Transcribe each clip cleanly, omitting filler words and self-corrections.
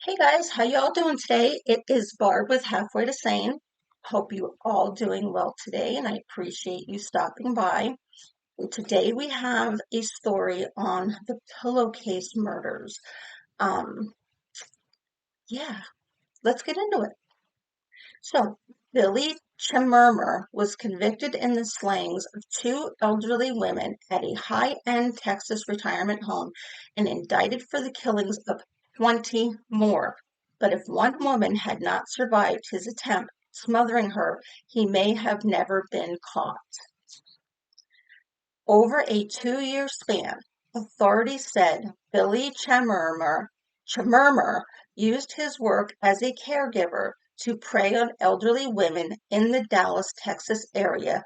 Hey guys, how y'all doing today? It is Barb with Halfway to Sane. Hope you all doing well today, and I appreciate you stopping by. And today we have a story on the pillowcase murders. Um, yeah, let's get into it. So, Billy Chemirir was convicted in the slayings of two elderly women at a high-end Texas retirement home and indicted for the killings of 20 more. But if one woman had not survived his attempt smothering her, he may have never been caught. Over a 2-year span, authorities said Billy Chemirir used his work as a caregiver to prey on elderly women in the Dallas, Texas area,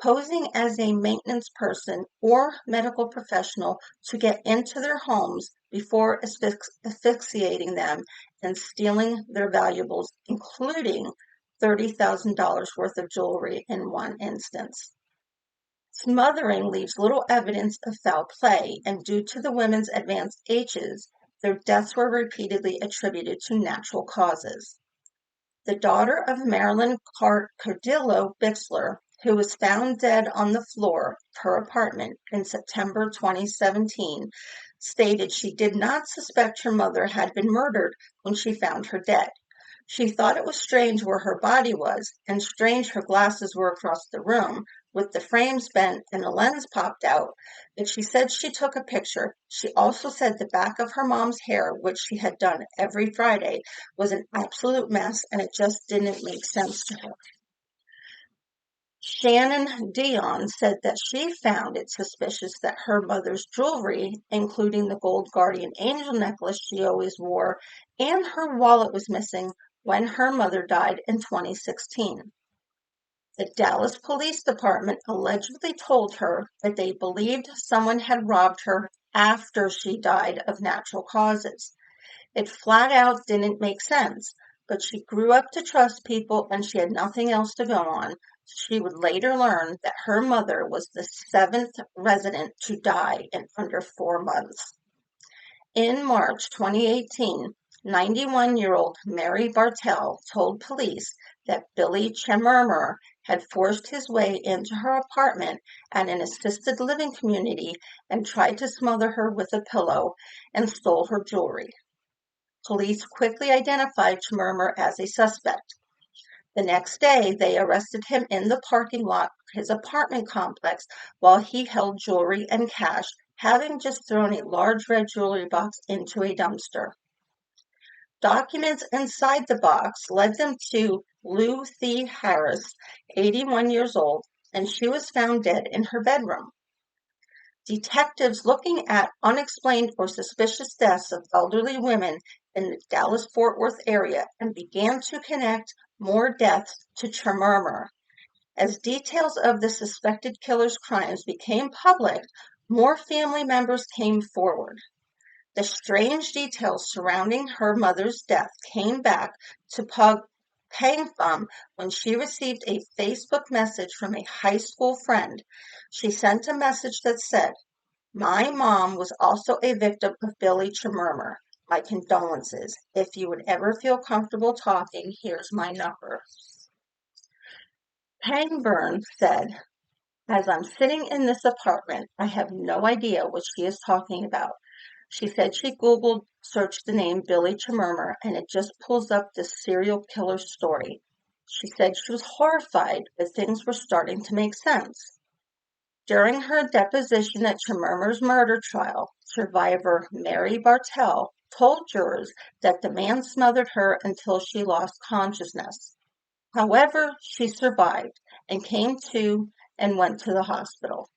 posing as a maintenance person or medical professional to get into their homes before asphyxiating them and stealing their valuables, including $30,000 worth of jewelry in one instance. Smothering leaves little evidence of foul play, and due to the women's advanced ages, their deaths were repeatedly attributed to natural causes. The daughter of Marilyn Cardillo Bixler, who was found dead on the floor of her apartment in September 2017, stated she did not suspect her mother had been murdered when she found her dead. She thought it was strange where her body was, and strange her glasses were across the room, with the frames bent and a lens popped out, but she said she took a picture. She also said the back of her mom's hair, which she had done every Friday, was an absolute mess and it just didn't make sense to her. Shannon Dion said that she found it suspicious that her mother's jewelry, including the gold guardian angel necklace she always wore, and her wallet was missing when her mother died in 2016. The Dallas Police Department allegedly told her that they believed someone had robbed her after she died of natural causes. It flat out didn't make sense, but she grew up to trust people and she had nothing else to go on. She would later learn that her mother was the seventh resident to die in under 4 months. In March 2018, 91-year-old Mary Bartell told police that Billy Chemirir had forced his way into her apartment at an assisted living community and tried to smother her with a pillow and stole her jewelry. Police quickly identified Chemirir as a suspect. The next day, they arrested him in the parking lot of his apartment complex while he held jewelry and cash, having just thrown a large red jewelry box into a dumpster. Documents inside the box led them to Lou Thee Harris, 81 years old, and she was found dead in her bedroom. Detectives looking at unexplained or suspicious deaths of elderly women in the Dallas-Fort Worth area and began to connect more deaths to Chemirir. As details of the suspected killer's crimes became public, more family members came forward. The strange details surrounding her mother's death came back to Pang Thumb when she received a Facebook message from a high school friend. She sent a message that said, "My mom was also a victim of Billy Chemirir. My condolences. If you would ever feel comfortable talking, here's my number." Pangburn said, "As I'm sitting in this apartment, I have no idea what she is talking about." She said she Googled searched the name Billy Chemirir and it just pulls up this serial killer story. She said she was horrified, but things were starting to make sense. During her deposition at Chemirir's murder trial, survivor Mary Bartell told jurors that the man smothered her until she lost consciousness. However, she survived and came to and went to the hospital.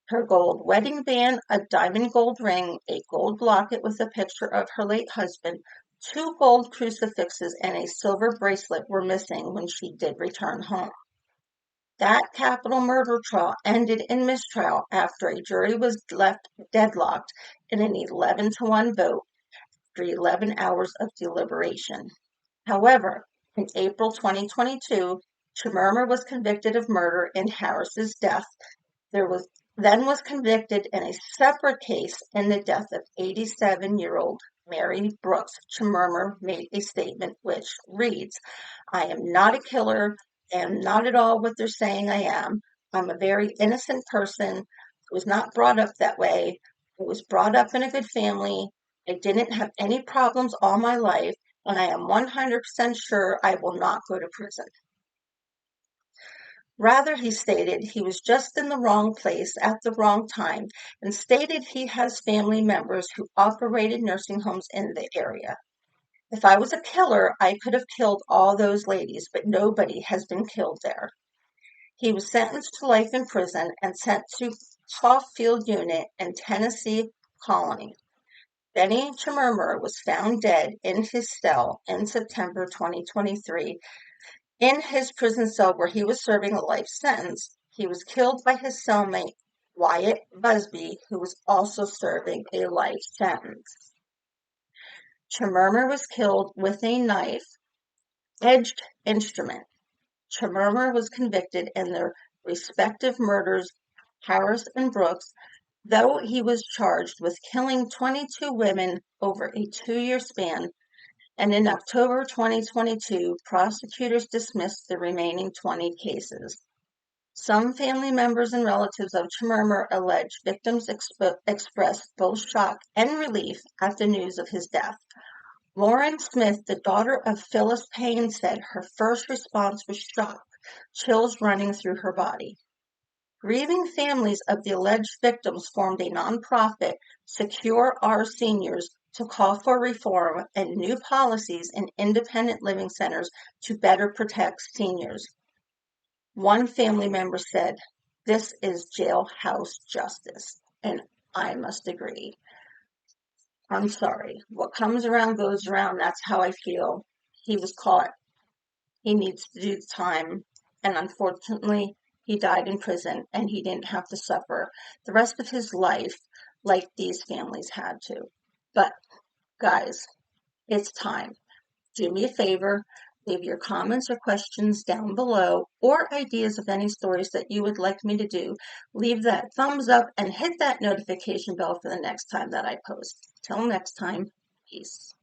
Her gold wedding band, a diamond gold ring, a gold locket with a picture of her late husband, two gold crucifixes, and a silver bracelet were missing when she did return home. That capital murder trial ended in mistrial after a jury was left deadlocked in an 11-1 vote after 11 hours of deliberation. However, in April 2022, Chemirir was convicted of murder in Harris's death. There was then was convicted in a separate case in the death of 87-year-old Mary Brooks. Chritina made a statement which reads, "I am not a killer. I am not at all what they're saying I am. I'm a very innocent person. I was not brought up that way. I was brought up in a good family. I didn't have any problems all my life, and I am 100% sure I will not go to prison." Rather, he stated he was just in the wrong place at the wrong time and stated he has family members who operated nursing homes in the area. "If I was a killer, I could have killed all those ladies, but nobody has been killed there." He was sentenced to life in prison and sent to Caulfield Unit in Tennessee Colony. Benny Chritina was found dead in his cell in September 2023. In his prison cell where he was serving a life sentence, he was killed by his cellmate Wyatt Busby, who was also serving a life sentence. Chritina was killed with a knife-edged instrument. Chritina was convicted in their respective murders, Harris and Brooks, though he was charged with killing 22 women over a 2-year span, and in October 2022, prosecutors dismissed the remaining 20 cases. Some family members and relatives of Chritina allege victims expressed both shock and relief at the news of his death. Lauren Smith, the daughter of Phyllis Payne, said her first response was shock, chills running through her body. Grieving families of the alleged victims formed a nonprofit, Secure Our Seniors, to call for reform and new policies in independent living centers to better protect seniors. One family member said, "This is jailhouse justice," and I must agree. I'm sorry. What comes around goes around. That's how I feel. He was caught. He needs to do the time. And unfortunately, he died in prison and he didn't have to suffer the rest of his life like these families had to. But guys, it's time. Do me a favor, leave your comments or questions down below or ideas of any stories that you would like me to do. Leave that thumbs up and hit that notification bell for the next time that I post. Till next time, peace.